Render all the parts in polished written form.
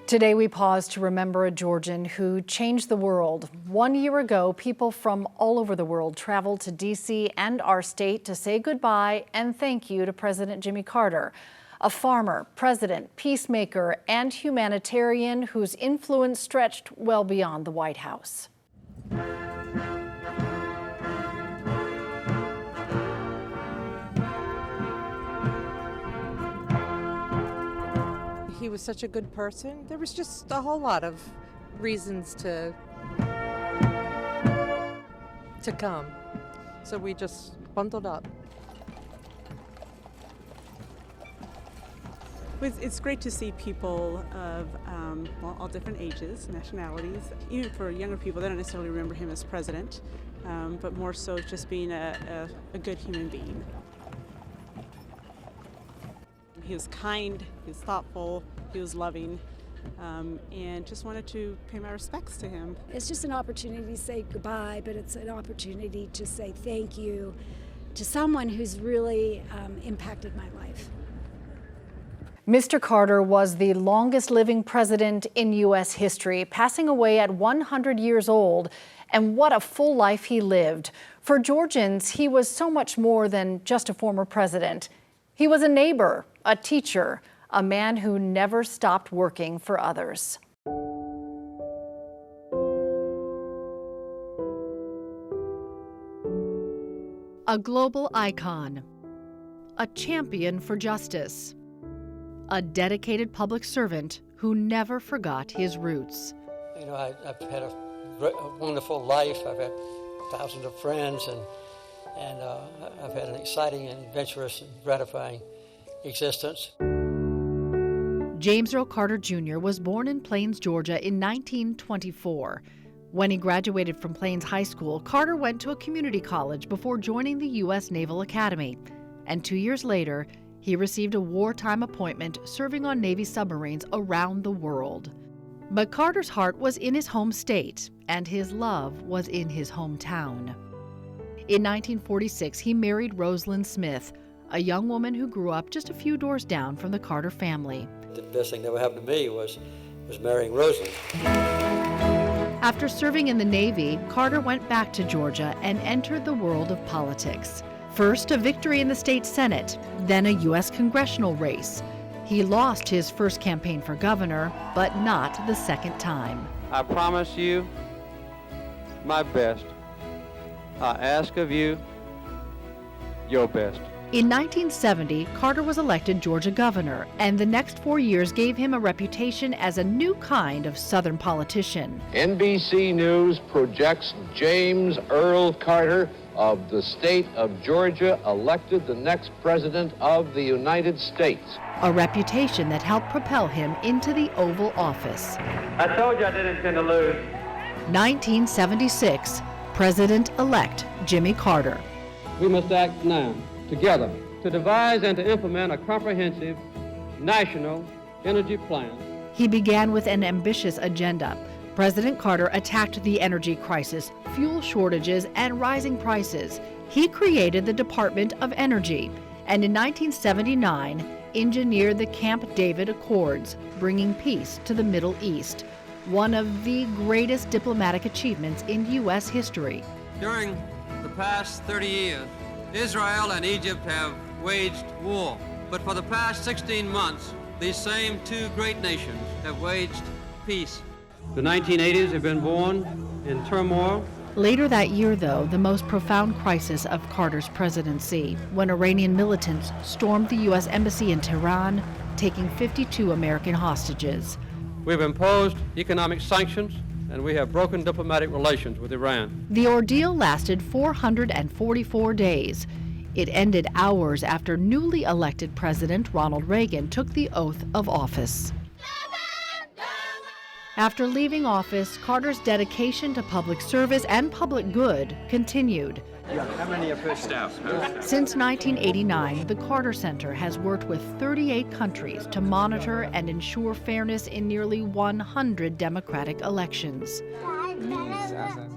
Today we pause to remember a Georgian who changed the world. 1 year ago, people from all over the world traveled to D.C. and our state to say goodbye and thank you to President Jimmy Carter, a farmer, president, peacemaker, and humanitarian whose influence stretched well beyond the White House. He was such a good person. There was just a whole lot of reasons to come. So we just bundled up. It's great to see people of all different ages, nationalities. Even for younger people, they don't necessarily remember him as president, but more so just being a good human being. He was kind, he was thoughtful, he was loving, and just wanted to pay my respects to him. It's just an opportunity to say goodbye, but it's an opportunity to say thank you to someone who's really impacted my life. Mr. Carter was the longest living president in U.S. history, passing away at 100 years old. And what a full life he lived. For Georgians, he was so much more than just a former president. He was a neighbor, a teacher, a man who never stopped working for others. A global icon, a champion for justice, a dedicated public servant who never forgot his roots. You know, I've had a wonderful life. I've had thousands of friends, and I've had an exciting and adventurous and gratifying existence. James Earl Carter Jr. was born in Plains, Georgia in 1924. When he graduated from Plains High School, Carter went to a community college before joining the U.S. Naval Academy. And 2 years later, he received a wartime appointment serving on Navy submarines around the world. But Carter's heart was in his home state, and his love was in his hometown. In 1946, he married Rosalynn Smith, a young woman who grew up just a few doors down from the Carter family. The best thing that ever happened to me was marrying Rosalynn. After serving in the Navy, Carter went back to Georgia and entered the world of politics. First, a victory in the state Senate, then a U.S. congressional race. He lost his first campaign for governor, but not the second time. I promise you my best. I ask of you your best. In 1970, Carter was elected Georgia governor, and the next 4 years gave him a reputation as a new kind of Southern politician. NBC News projects James Earl Carter of the state of Georgia elected the next president of the United States. A reputation that helped propel him into the Oval Office. I told you I didn't intend to lose. 1976, President-elect Jimmy Carter. We must act now, together, to devise and to implement a comprehensive national energy plan. He began with an ambitious agenda. President Carter attacked the energy crisis, fuel shortages, and rising prices. He created the Department of Energy, and in 1979, engineered the Camp David Accords, bringing peace to the Middle East, one of the greatest diplomatic achievements in U.S. history. During the past 30 years, Israel and Egypt have waged war, but for the past 16 months, these same two great nations have waged peace. The 1980s have been born in turmoil. Later that year, though, the most profound crisis of Carter's presidency, when Iranian militants stormed the U.S. Embassy in Tehran, taking 52 American hostages. We've imposed economic sanctions, and we have broken diplomatic relations with Iran. The ordeal lasted 444 days. It ended hours after newly elected President Ronald Reagan took the oath of office. After leaving office, Carter's dedication to public service and public good continued. How many officials? Staff. Since 1989, the Carter Center has worked with 38 countries to monitor and ensure fairness in nearly 100 democratic elections.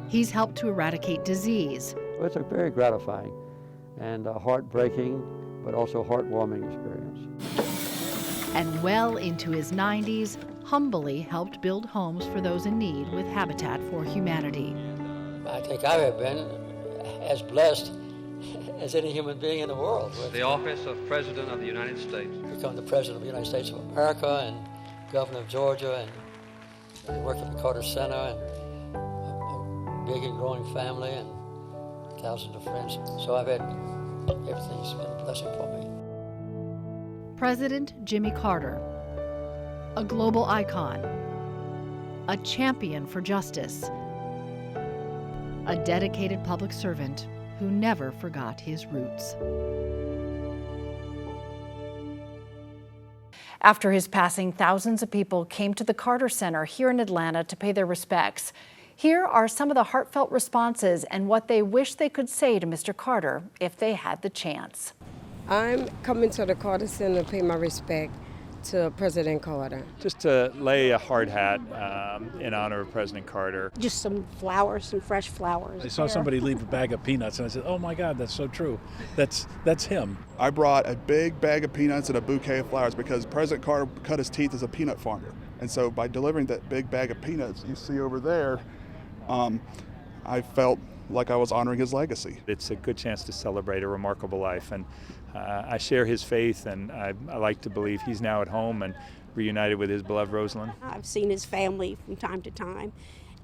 He's helped to eradicate disease. Well, it's a very gratifying and heartbreaking, but also heartwarming experience. And well into his 90s, humbly helped build homes for those in need with Habitat for Humanity. I think I have been as blessed as any human being in the world. With The office of President of the United States. become the President of the United States of America and Governor of Georgia and work at the Carter Center and a big and growing family and thousands of friends. So I've had, everything's been a blessing for me. President Jimmy Carter, a global icon, a champion for justice, a dedicated public servant who never forgot his roots. After his passing, thousands of people came to the Carter Center here in Atlanta to pay their respects. Here are some of the heartfelt responses and what they wish they could say to Mr. Carter if they had the chance. I'm coming to the Carter Center to pay my respect to President Carter. Just to lay a hard hat in honor of President Carter. Just some flowers, some fresh flowers. I saw somebody leave a bag of peanuts and I said, oh my God, that's so true. That's him. I brought a big bag of peanuts and a bouquet of flowers because President Carter cut his teeth as a peanut farmer. And so by delivering that big bag of peanuts you see over there, I felt like I was honoring his legacy. It's a good chance to celebrate a remarkable life, and I share his faith, and I like to believe he's now at home and reunited with his beloved Rosalynn. I've seen his family from time to time,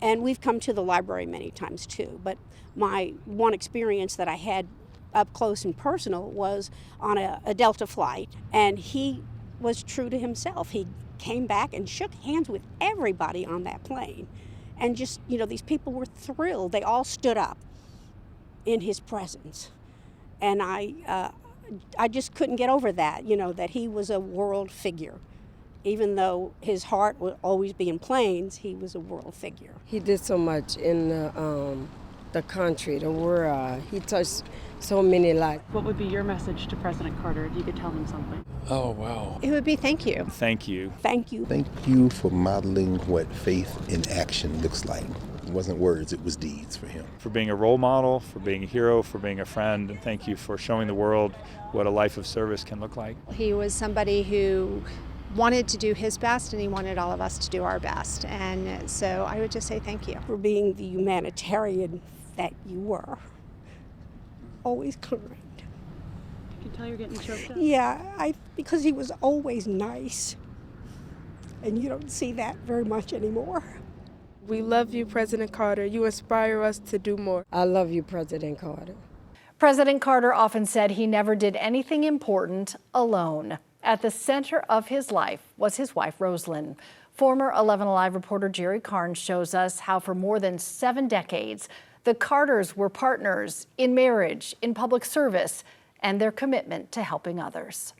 and we've come to the library many times too, but my one experience that I had up close and personal was on a Delta flight, and he was true to himself. He came back and shook hands with everybody on that plane. And just, these people were thrilled. They all stood up in his presence. And I just couldn't get over that, that he was a world figure. Even though his heart would always be in planes, he was a world figure. He did so much in the country, the world. He touched so many lives. What would be your message to President Carter if you could tell him something? Oh, wow. It would be thank you. Thank you. Thank you. Thank you for modeling what faith in action looks like. It wasn't words, it was deeds for him. For being a role model, for being a hero, for being a friend, and thank you for showing the world what a life of service can look like. He was somebody who wanted to do his best, and he wanted all of us to do our best. And so I would just say thank you. For being the humanitarian that you were. Always kind. You can tell you're getting choked up. Yeah, because he was always nice. And you don't see that very much anymore. We love you, President Carter. You inspire us to do more. I love you, President Carter. President Carter often said he never did anything important alone. At the center of his life was his wife, Rosalynn. Former 11 Alive reporter Jerry Carnes shows us how for more than 7 decades, the Carters were partners in marriage, in public service, and their commitment to helping others.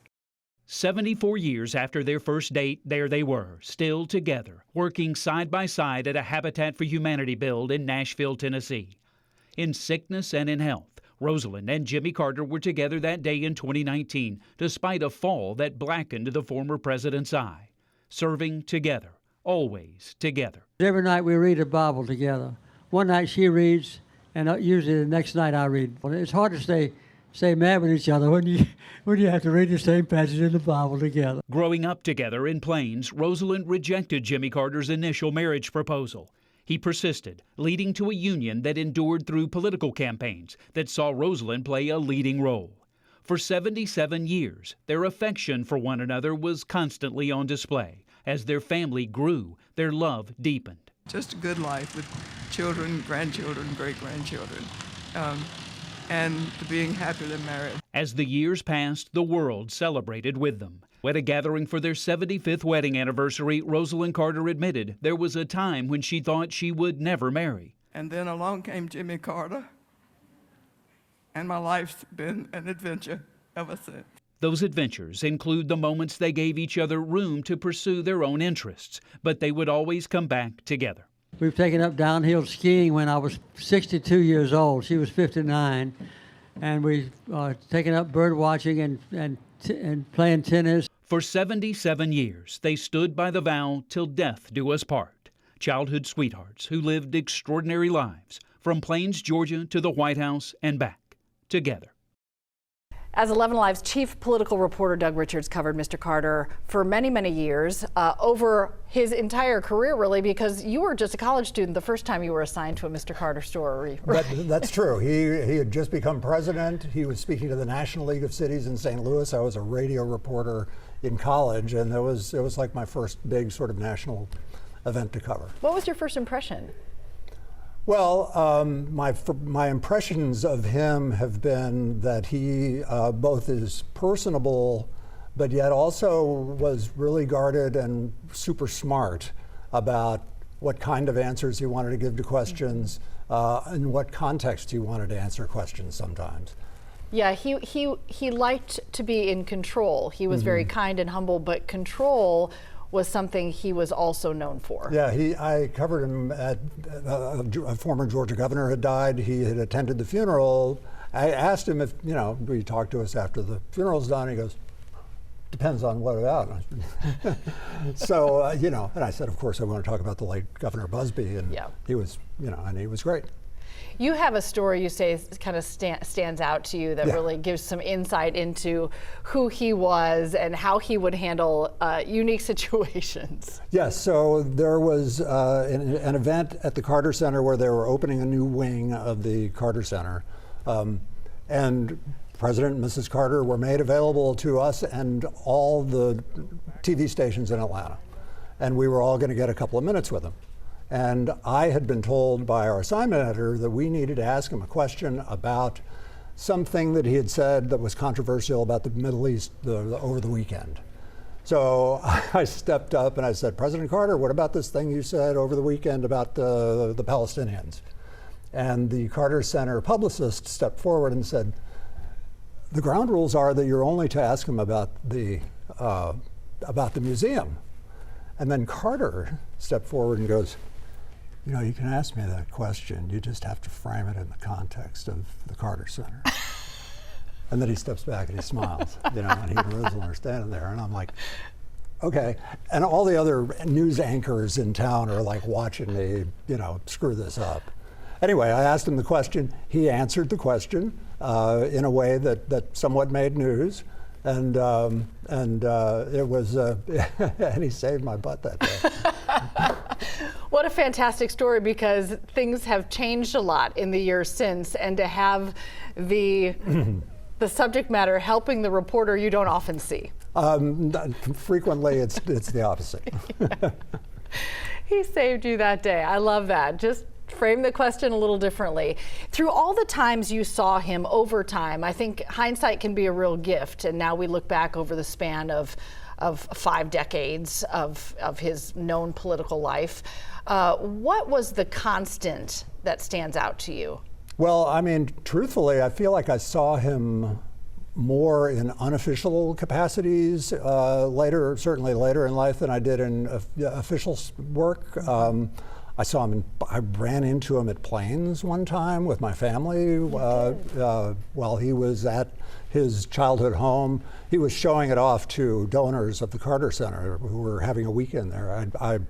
74 years after their first date, there they were, still together, working side by side at a Habitat for Humanity build in Nashville, Tennessee. In sickness and in health, Rosalynn and Jimmy Carter were together that day in 2019, despite a fall that blackened the former president's eye. Serving together, always together. Every night we read a Bible together. One night she reads, and usually the next night I read. It's hard to stay mad with each other when you have to read the same passage in the Bible together. Growing up together in Plains, Rosalynn rejected Jimmy Carter's initial marriage proposal. He persisted, leading to a union that endured through political campaigns that saw Rosalynn play a leading role. For 77 years, their affection for one another was constantly on display. As their family grew, their love deepened. Just a good life with children, grandchildren, great-grandchildren, and being happily married. As the years passed, the world celebrated with them. At a gathering for their 75th wedding anniversary, Rosalynn Carter admitted there was a time when she thought she would never marry. And then along came Jimmy Carter, and my life's been an adventure ever since. Those adventures include the moments they gave each other room to pursue their own interests, but they would always come back together. We've taken up downhill skiing when I was 62 years old. She was 59. And we've taken up bird watching and playing tennis. For 77 years, they stood by the vow till death do us part. Childhood sweethearts who lived extraordinary lives, from Plains, Georgia to the White House and back, together. As 11 Alive's chief political reporter, Doug Richards covered Mr. Carter for many, many years, over his entire career, really, because you were just a college student the first time you were assigned to a Mr. Carter story. Right? That's true. He had just become president. He was speaking to the National League of Cities in St. Louis. I was a radio reporter in college, and it was like my first big sort of national event to cover. What was your first impression? Well, my impressions of him have been that he both is personable, but yet also was really guarded and super smart about what kind of answers he wanted to give to questions, and what context he wanted to answer questions sometimes. Yeah, he liked to be in control. He was very kind and humble, but control was something he was also known for. Yeah, I covered him at a former Georgia governor had died. He had attended the funeral. I asked him if, will you talk to us after the funeral's done? He goes, depends on what about. So, and I said, of course, I want to talk about the late Governor Busby, and he was, and he was great. You have a story you say kind of stands out to you that really gives some insight into who he was and how he would handle unique situations. Yes, so there was an event at the Carter Center where they were opening a new wing of the Carter Center. And President and Mrs. Carter were made available to us and all the TV stations in Atlanta. And we were all going to get a couple of minutes with them. And I had been told by our assignment editor that we needed to ask him a question about something that he had said that was controversial about the Middle East over the weekend. So I stepped up and I said, President Carter, what about this thing you said over the weekend about the Palestinians? And the Carter Center publicist stepped forward and said, the ground rules are that you're only to ask him about the museum. And then Carter stepped forward and goes, you can ask me that question, you just have to frame it in the context of the Carter Center. And then he steps back and he smiles, and he and Rosalynn are standing there, and I'm like, okay. And all the other news anchors in town are like watching me, screw this up. Anyway, I asked him the question. He answered the question in a way that somewhat made news. And it was, and he saved my butt that day. What a fantastic story, because things have changed a lot in the years since, and to have the subject matter helping the reporter you don't often see. Frequently, it's the opposite. He saved you that day. I love that. Just frame the question a little differently. Through all the times you saw him over time, I think hindsight can be a real gift, and now we look back over the span of 5 decades of his known political life. What was the constant that stands out to you? Well, I mean, truthfully, I feel like I saw him more in unofficial capacities certainly later in life than I did in official work. I ran into him at Plains one time with my family while he was at his childhood home. He was showing it off to donors of the Carter Center who were having a weekend there. I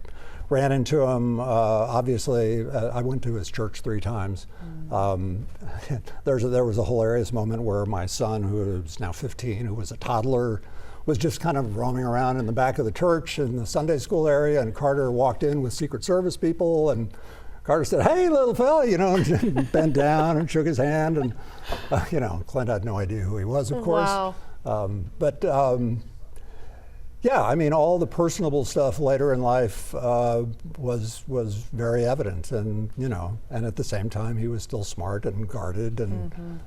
ran into him, obviously. I went to his church 3 times. There was a hilarious moment where my son, who is now 15, who was a toddler, was just kind of roaming around in the back of the church in the Sunday school area, and Carter walked in with Secret Service people, and Carter said, "Hey, little fella," and bent down and shook his hand, and Clint had no idea who he was, of course. Wow. Yeah, I mean, all the personable stuff later in life was very evident, and and at the same time, he was still smart and guarded, and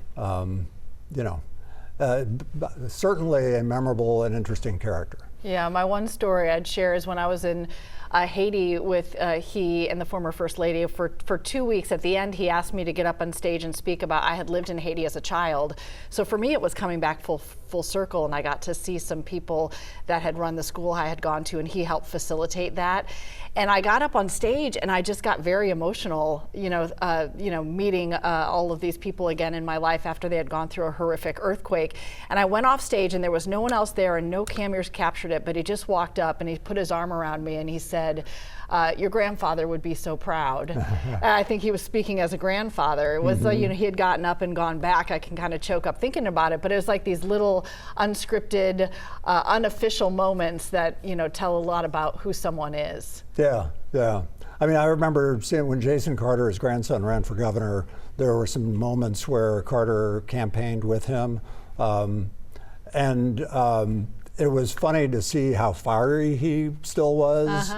certainly a memorable and interesting character. Yeah, my one story I'd share is when I was in Haiti with he and the former First Lady for 2 weeks. At the end, he asked me to get up on stage and speak about, I had lived in Haiti as a child. So for me, it was coming back full circle, and I got to see some people that had run the school I had gone to, and he helped facilitate that. And I got up on stage, and I just got very emotional, meeting all of these people again in my life after they had gone through a horrific earthquake. And I went off stage, and there was no one else there, and no cameras captured it, but he just walked up and he put his arm around me and he said, your grandfather would be so proud. I think he was speaking as a grandfather. It was like, you know, he had gotten up and gone back. I can kind of choke up thinking about it, but it was like these little unscripted, unofficial moments that, you know, tell a lot about who someone is. Yeah, yeah. I mean, I remember seeing when Jason Carter, his grandson, ran for governor, there were some moments where Carter campaigned with him. It was funny to see how fiery he still was,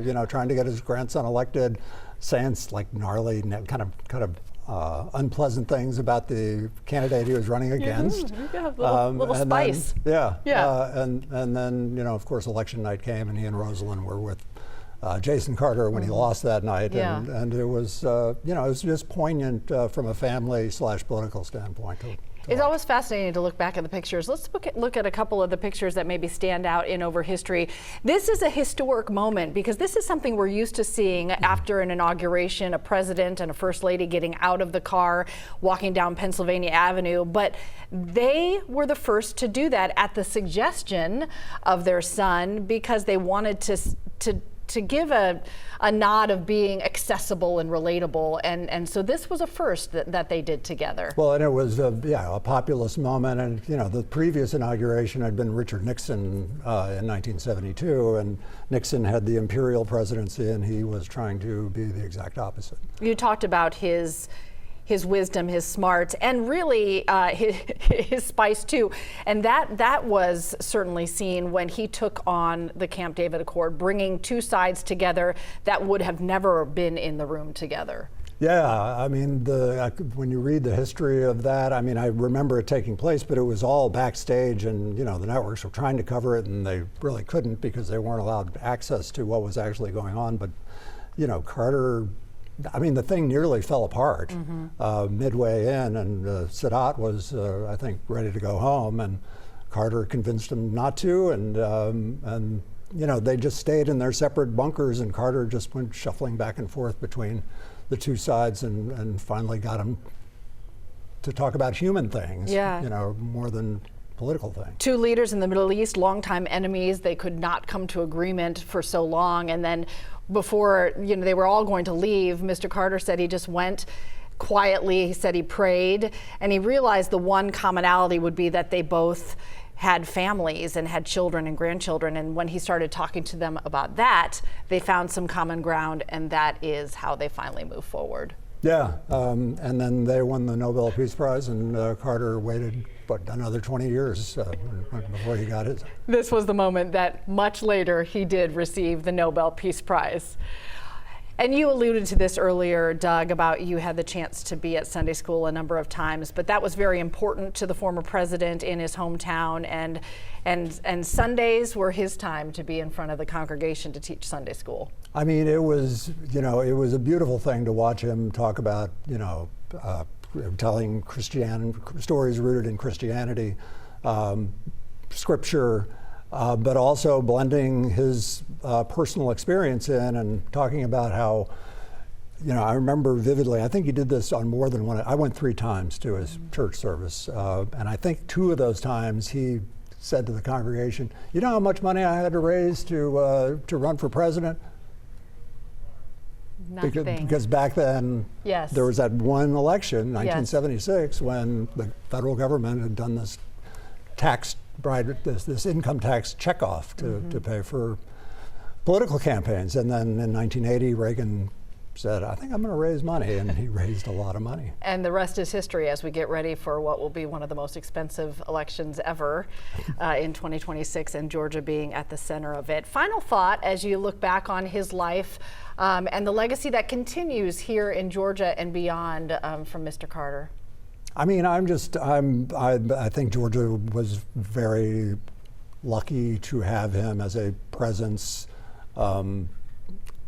you know, trying to get his grandson elected, saying like gnarly, kind of unpleasant things about the candidate he was running against. Yeah, little spice. Then, and then, you know, of course, election night came and he and Rosalynn were with Jason Carter when he lost that night. And it was, you know, it was just poignant from a family/political standpoint. It's always fascinating to look back at the pictures. Let's look at a couple of the pictures that maybe stand out in over history. This is a historic moment because this is something we're used to seeing after an inauguration, a president and a first lady getting out of the car, walking down Pennsylvania Avenue. But they were the first to do that at the suggestion of their son because they wanted to give a nod of being accessible and relatable, and so this was a first that they did together. Well, and it was a populist moment, and you know the previous inauguration had been Richard Nixon in 1972, and Nixon had the imperial presidency, and he was trying to be the exact opposite. You talked about his wisdom, his smarts, and really his spice too. And that was certainly seen when he took on the Camp David Accord, bringing two sides together that would have never been in the room together. Yeah, I mean, when you read the history of that, I mean, I remember it taking place, but it was all backstage, and you know, the networks were trying to cover it, and they really couldn't because they weren't allowed access to what was actually going on. But you know, Carter, I mean, the thing nearly fell apart midway in, and Sadat was, I think, ready to go home, and Carter convinced him not to, and you know, they just stayed in their separate bunkers, and Carter just went shuffling back and forth between the two sides, and finally got him to talk about human things, you know, more than political things. Two leaders in the Middle East, longtime enemies, they could not come to agreement for so long, and then before, you know, they were all going to leave, Mr. Carter said he just went quietly. He said he prayed, and he realized the one commonality would be that they both had families and had children and grandchildren, and when he started talking to them about that, they found some common ground, and that is how they finally moved forward. Yeah, and then they won the Nobel Peace Prize, and Carter waited, another 20 years before he got it. This was the moment that much later he did receive the Nobel Peace Prize. And you alluded to this earlier, Doug, about you had the chance to be at Sunday school a number of times, but that was very important to the former president in his hometown, and Sundays were his time to be in front of the congregation to teach Sunday school. I mean, it was, you know, it was a beautiful thing to watch him talk about, you know, telling stories rooted in Christianity, scripture, but also blending his personal experience in and talking about how, you know, I remember vividly, I think he did this on more than one, I went 3 times to his church service, and I think 2 of those times he said to the congregation, you know how much money I had to raise to run for president? Because back then, there was that one election, 1976, when the federal government had done this this income tax checkoff to pay for political campaigns. And then in 1980, Reagan said, I think I'm going to raise money, and he raised a lot of money. And the rest is history as we get ready for what will be one of the most expensive elections ever in 2026, and Georgia being at the center of it. Final thought as you look back on his life and the legacy that continues here in Georgia and beyond from Mr. Carter. I mean, I think Georgia was very lucky to have him as a presence.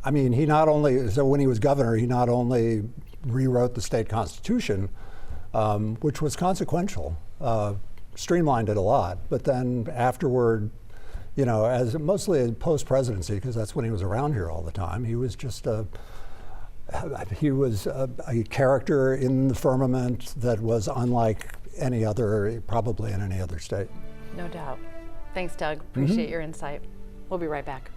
I mean, he not only, so when he was governor, he not only rewrote the state constitution, which was consequential, streamlined it a lot, but then afterward, you know, as mostly post-presidency, because that's when he was around here all the time, he was just a character in the firmament that was unlike any other, probably in any other state. No doubt. Thanks, Doug. Appreciate your insight. We'll be right back.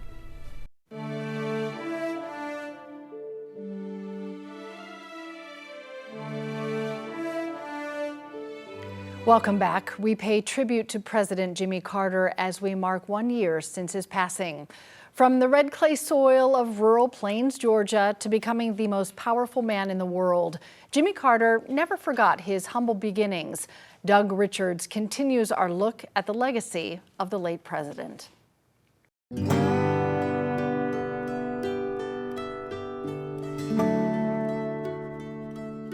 Welcome back. We pay tribute to President Jimmy Carter as we mark 1 year since his passing. From the red clay soil of rural Plains, Georgia, to becoming the most powerful man in the world, Jimmy Carter never forgot his humble beginnings. Doug Richards continues our look at the legacy of the late president.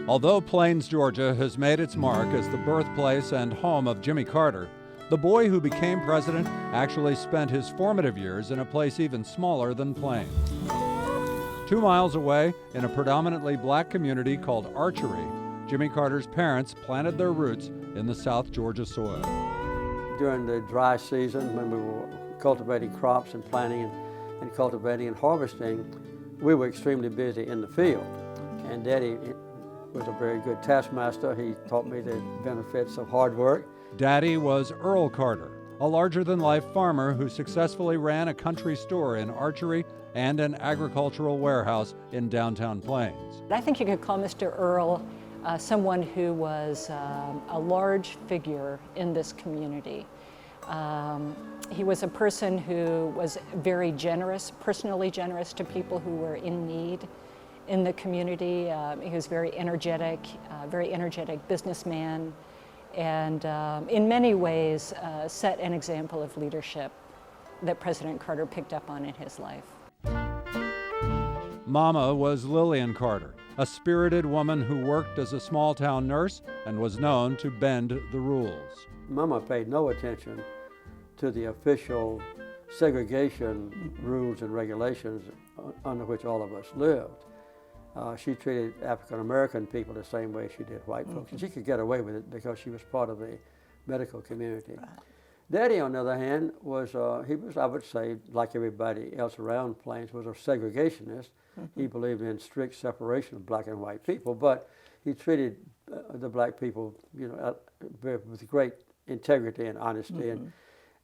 Although Plains, Georgia has made its mark as the birthplace and home of Jimmy Carter, the boy who became president actually spent his formative years in a place even smaller than Plains. 2 miles away, in a predominantly black community called Archery, Jimmy Carter's parents planted their roots in the South Georgia soil. During the dry season, when we were cultivating crops and planting and cultivating and harvesting, we were extremely busy in the field. And Daddy was a very good taskmaster. He taught me the benefits of hard work. Daddy was Earl Carter, a larger-than-life farmer who successfully ran a country store in Archery and an agricultural warehouse in downtown Plains. I think you could call Mr. Earl someone who was a large figure in this community. He was a person who was very generous, personally generous to people who were in need in the community. He was very energetic businessman, and in many ways set an example of leadership that President Carter picked up on in his life. Mama was Lillian Carter, a spirited woman who worked as a small-town nurse and was known to bend the rules. Mama paid no attention to the official segregation rules and regulations under which all of us lived. She treated African American people the same way she did white folks, and she could get away with it because she was part of the medical community. Right. Daddy, on the other hand, was I would say, like everybody else around Plains, was a segregationist. He believed in strict separation of black and white people, but he treated the black people, with great integrity and honesty,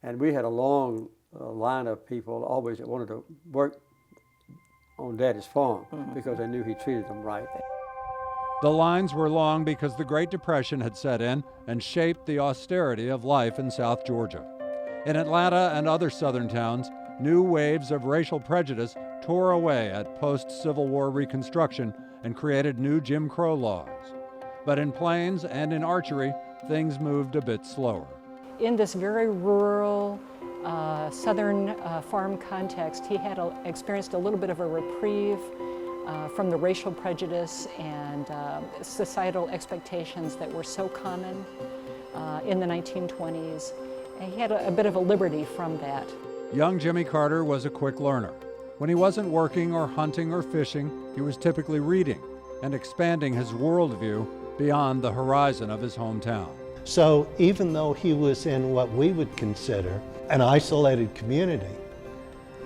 and we had a long line of people always that wanted to work on Daddy's farm because they knew he treated them right. The lines were long because the Great Depression had set in and shaped the austerity of life in South Georgia. In Atlanta and other southern towns, new waves of racial prejudice tore away at post-Civil War Reconstruction and created new Jim Crow laws. But in Plains and in Archery, things moved a bit slower. In this very rural, southern farm context, he had experienced a little bit of a reprieve from the racial prejudice and societal expectations that were so common in the 1920s. And he had a bit of a liberty from that. Young Jimmy Carter was a quick learner. When he wasn't working or hunting or fishing, he was typically reading and expanding his worldview beyond the horizon of his hometown. So even though he was in what we would consider an isolated community,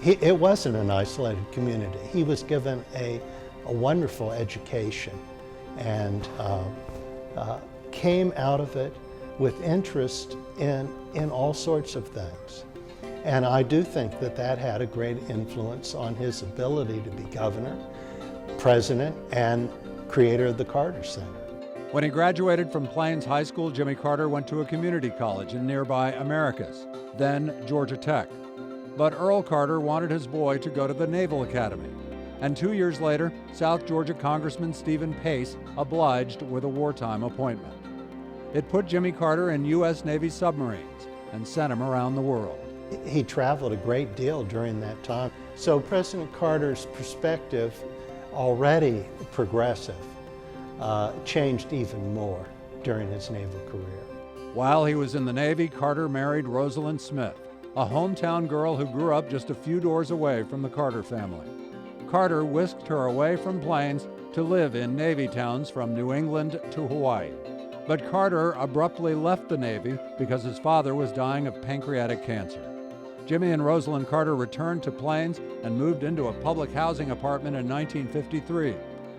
it wasn't an isolated community. He was given a wonderful education and came out of it with interest in all sorts of things. And I do think that had a great influence on his ability to be governor, president, and creator of the Carter Center. When he graduated from Plains High School, Jimmy Carter went to a community college in nearby Americus, then Georgia Tech. But Earl Carter wanted his boy to go to the Naval Academy. And 2 years later, South Georgia Congressman Stephen Pace obliged with a wartime appointment. It put Jimmy Carter in U.S. Navy submarines and sent him around the world. He traveled a great deal during that time. So President Carter's perspective, already progressive, changed even more during his naval career. While he was in the Navy, Carter married Rosalynn Smith, a hometown girl who grew up just a few doors away from the Carter family. Carter whisked her away from Plains to live in Navy towns from New England to Hawaii. But Carter abruptly left the Navy because his father was dying of pancreatic cancer. Jimmy and Rosalynn Carter returned to Plains and moved into a public housing apartment in 1953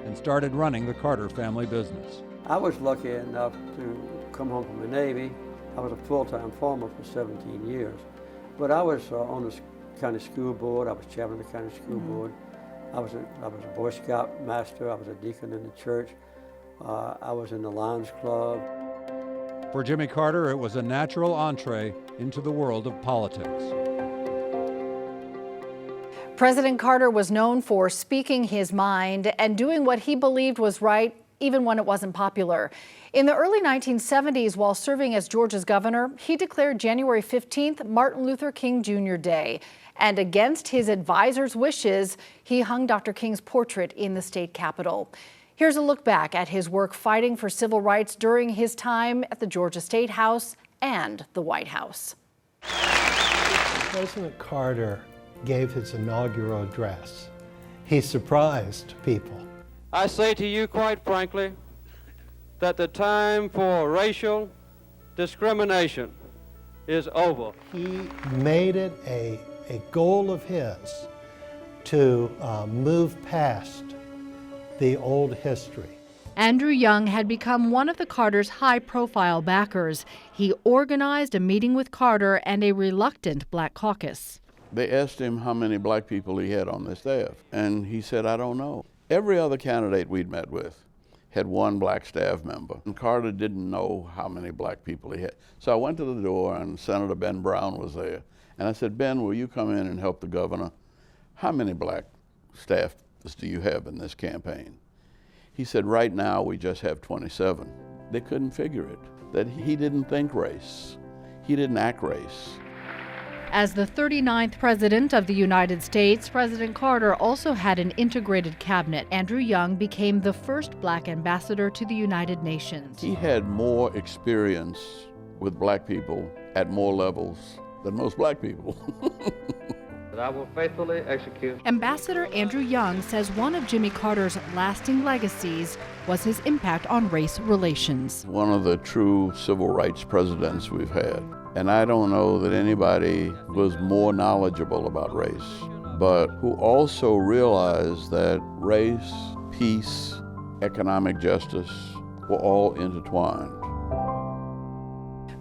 and started running the Carter family business. I was lucky enough to come home from the Navy. I was a full-time farmer for 17 years. But I was on the county school board. I was chairman of the county school board. I was a Boy Scout master. I was a deacon in the church. I was in the Lions Club. For Jimmy Carter, it was a natural entree into the world of politics. President Carter was known for speaking his mind and doing what he believed was right, even when it wasn't popular. In the early 1970s, while serving as Georgia's governor, he declared January 15th Martin Luther King Jr. Day. And against his advisors' wishes, he hung Dr. King's portrait in the state capitol. Here's a look back at his work fighting for civil rights during his time at the Georgia State House and the White House. President Carter gave his inaugural address. He surprised people. I say to you quite frankly that the time for racial discrimination is over. He made it a goal of his to move past the old history. Andrew Young had become one of the Carter's high-profile backers. He organized a meeting with Carter and a reluctant black caucus. They asked him how many black people he had on the staff, and he said, I don't know. Every other candidate we'd met with had one black staff member, and Carter didn't know how many black people he had. So I went to the door, and Senator Ben Brown was there, and I said, Ben, will you come in and help the governor? How many black staff do you have in this campaign? He said, right now we just have 27. They couldn't figure it, that he didn't think race. He didn't act race. As the 39th president of the United States, President Carter also had an integrated cabinet. Andrew Young became the first black ambassador to the United Nations. He had more experience with black people at more levels than most black people. That I will faithfully execute. Ambassador Andrew Young says one of Jimmy Carter's lasting legacies was his impact on race relations. One of the true civil rights presidents we've had. And I don't know that anybody was more knowledgeable about race, but who also realized that race, peace, economic justice were all intertwined.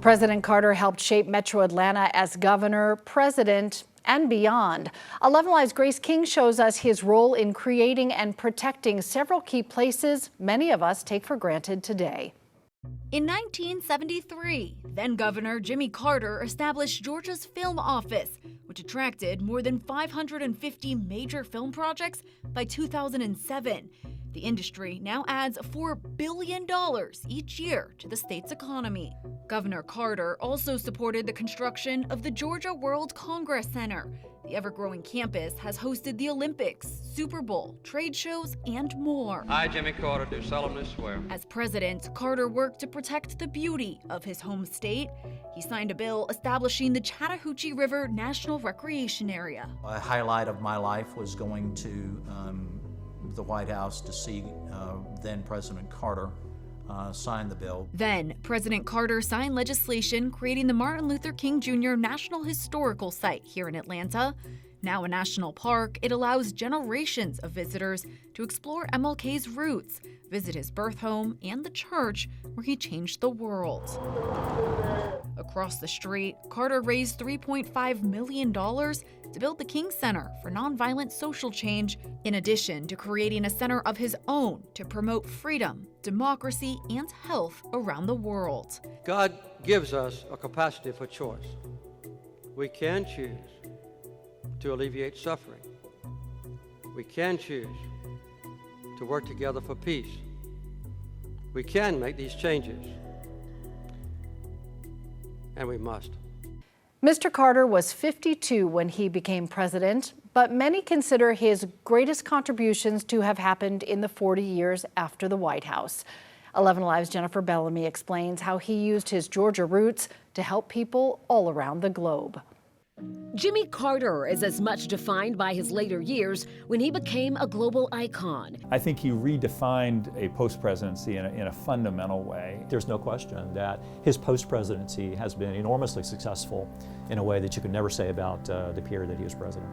President Carter helped shape Metro Atlanta as governor, president, and beyond. 11 Live's Grace King shows us his role in creating and protecting several key places many of us take for granted today. In 1973, then-Governor Jimmy Carter established Georgia's Film Office, which attracted more than 550 major film projects by 2007. The industry now adds $4 billion each year to the state's economy. Governor Carter also supported the construction of the Georgia World Congress Center. The ever-growing campus has hosted the Olympics, Super Bowl, trade shows, and more. I, Jimmy Carter, do solemnly swear. As president, Carter worked to protect the beauty of his home state. He signed a bill establishing the Chattahoochee River National Recreation Area. A highlight of my life was going to the White House to see then President Carter sign the bill. Then, President Carter signed legislation creating the Martin Luther King Jr. National Historical Site here in Atlanta. Now a national park, it allows generations of visitors to explore MLK's roots, visit his birth home, and the church where he changed the world. Across the street, Carter raised $3.5 million to build the King Center for Nonviolent Social Change, in addition to creating a center of his own to promote freedom, democracy, and health around the world. God gives us a capacity for choice. We can choose to alleviate suffering. We can choose to work together for peace. We can make these changes, and we must. Mr. Carter was 52 when he became president, but many consider his greatest contributions to have happened in the 40 years after the White House. 11 Live's Jennifer Bellamy explains how he used his Georgia roots to help people all around the globe. Jimmy Carter is as much defined by his later years when he became a global icon. I think he redefined a post-presidency in a fundamental way. There's no question that his post-presidency has been enormously successful in a way that you could never say about the period that he was president.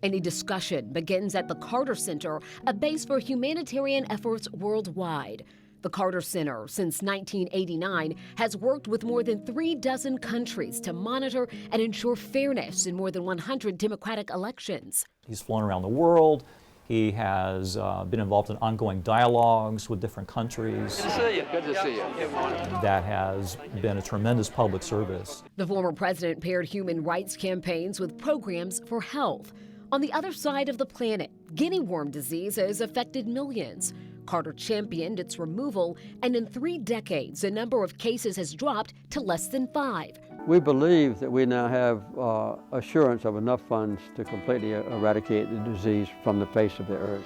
Any discussion begins at the Carter Center, a base for humanitarian efforts worldwide. The Carter Center, since 1989, has worked with more than 36 countries to monitor and ensure fairness in more than 100 democratic elections. He's flown around the world. He has been involved in ongoing dialogues with different countries. Good to see you. Good to see you. That has been a tremendous public service. The former president paired human rights campaigns with programs for health. On the other side of the planet, guinea worm disease has affected millions. Carter championed its removal, and in 3 decades, the number of cases has dropped to less than 5. We believe that we now have assurance of enough funds to completely eradicate the disease from the face of the earth.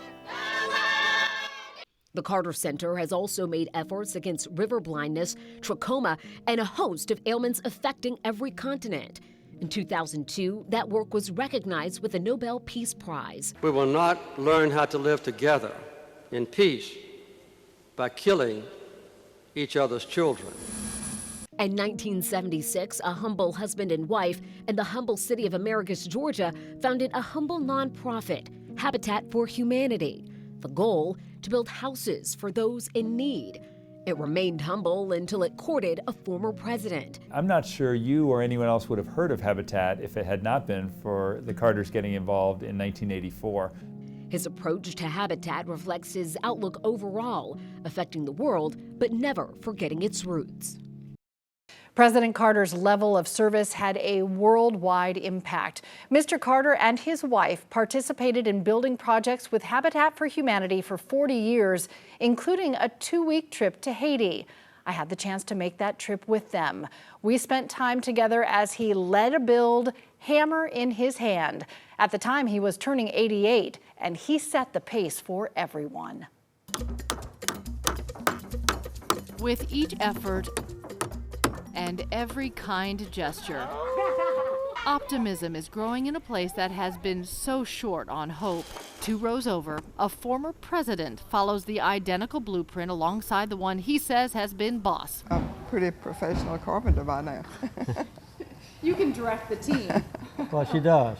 The Carter Center has also made efforts against river blindness, trachoma, and a host of ailments affecting every continent. In 2002, that work was recognized with the Nobel Peace Prize. We will not learn how to live together in peace by killing each other's children. In 1976, a humble husband and wife in the humble city of Americus, Georgia, founded a humble nonprofit, Habitat for Humanity. The goal, to build houses for those in need. It remained humble until it courted a former president. I'm not sure you or anyone else would have heard of Habitat if it had not been for the Carters getting involved in 1984. His approach to Habitat reflects his outlook overall, affecting the world, but never forgetting its roots. President Carter's level of service had a worldwide impact. Mr. Carter and his wife participated in building projects with Habitat for Humanity for 40 years, including a 2-week trip to Haiti. I had the chance to make that trip with them. We spent time together as he led a build, hammer in his hand. At the time, he was turning 88, and he set the pace for everyone. With each effort and every kind gesture, optimism is growing in a place that has been so short on hope. 2 rows over, a former president follows the identical blueprint alongside the one he says has been boss. I'm a pretty professional carpenter by now. You can direct the team. Well, she does.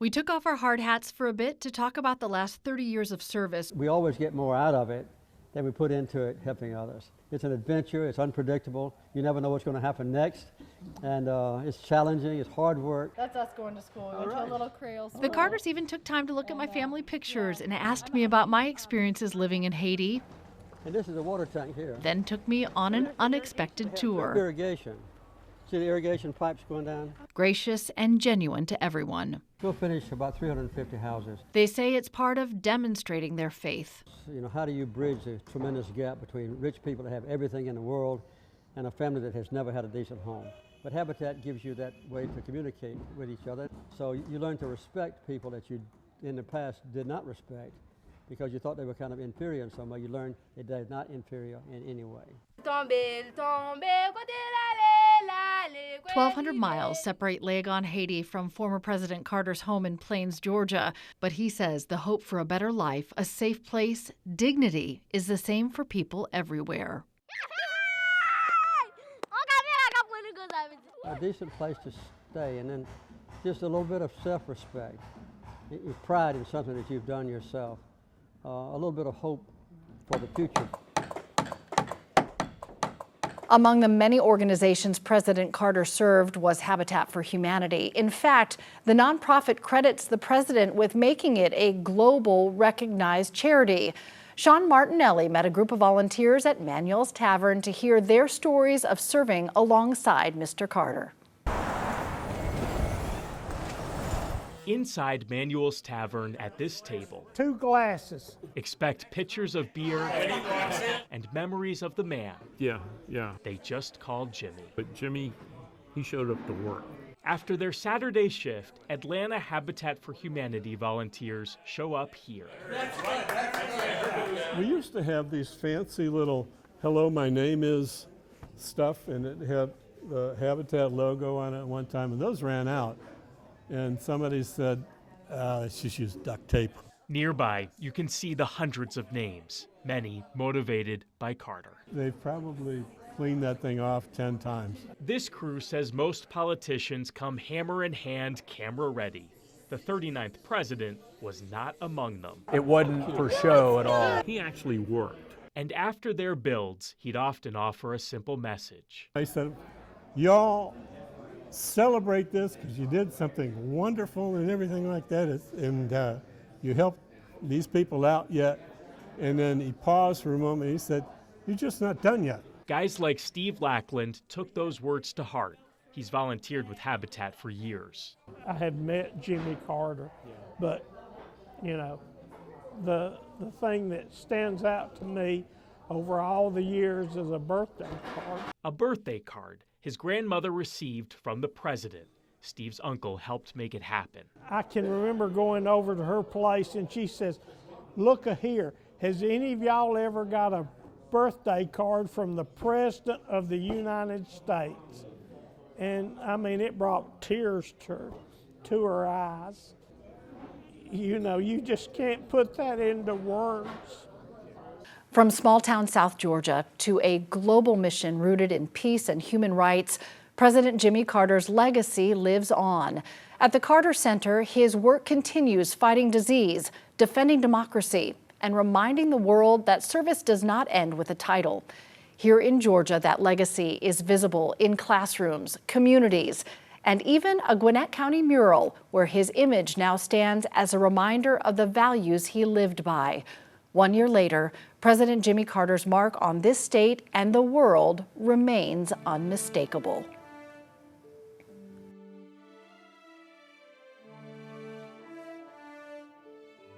We took off our hard hats for a bit to talk about the last 30 years of service. We always get more out of it than we put into it helping others. It's an adventure, it's unpredictable, you never know what's going to happen next, and it's challenging, it's hard work. That's us going to school. We went to a little Creole school. The Carters even took time to look at my family pictures and asked me about my experiences living in Haiti. And this is a water tank here. Then took me on an unexpected tour. Irrigation. See the irrigation pipes going down? Gracious and genuine to everyone. We'll finish about 350 houses. They say it's part of demonstrating their faith. You know, how do you bridge the tremendous gap between rich people that have everything in the world and a family that has never had a decent home? But Habitat gives you that way to communicate with each other. So you learn to respect people that you in the past did not respect because you thought they were kind of inferior in some way. You learn that they're not inferior in any way. 1,200 miles separate Legon, Haiti from former President Carter's home in Plains, Georgia. But he says the hope for a better life, a safe place, dignity is the same for people everywhere. A decent place to stay, and then just a little bit of self-respect, pride in something that you've done yourself, a little bit of hope for the future. Among the many organizations President Carter served was Habitat for Humanity. In fact, the nonprofit credits the president with making it a global recognized charity. Sean Martinelli met a group of volunteers at Manuel's Tavern to hear their stories of serving alongside Mr. Carter. Inside Manuel's Tavern at this table, 2 glasses. Expect pictures of beer and memories of the man. Yeah. They just called Jimmy. But Jimmy, he showed up to work. After their Saturday shift, Atlanta Habitat for Humanity volunteers show up here. We used to have these fancy little "Hello, my name is" stuff, and it had the Habitat logo on it at one time, and those ran out. And somebody said, let's just use duct tape. Nearby, you can see the hundreds of names, many motivated by Carter. They've probably cleaned that thing off 10 times. This crew says most politicians come hammer in hand, camera ready. The 39th president was not among them. It wasn't for show at all. He actually worked. And after their builds, he'd often offer a simple message. They said, y'all celebrate this because you did something wonderful and everything like that, and you helped these people out yet. And then he paused for a moment and he said, you're just not done yet. Guys like Steve Lackland took those words to heart. He's volunteered with Habitat for years. I had met Jimmy Carter, but you know, the thing that stands out to me over all the years is a birthday card. A birthday card his grandmother received from the president. Steve's uncle helped make it happen. I can remember going over to her place and she says, look here, has any of y'all ever got a birthday card from the President of the United States? And I mean, it brought tears to her eyes. You know, you just can't put that into words. From small-town South Georgia to a global mission rooted in peace and human rights, President Jimmy Carter's legacy lives on. At the Carter Center, his work continues fighting disease, defending democracy, and reminding the world that service does not end with a title. Here in Georgia, that legacy is visible in classrooms, communities, and even a Gwinnett County mural where his image now stands as a reminder of the values he lived by. 1 year later, President Jimmy Carter's mark on this state and the world remains unmistakable.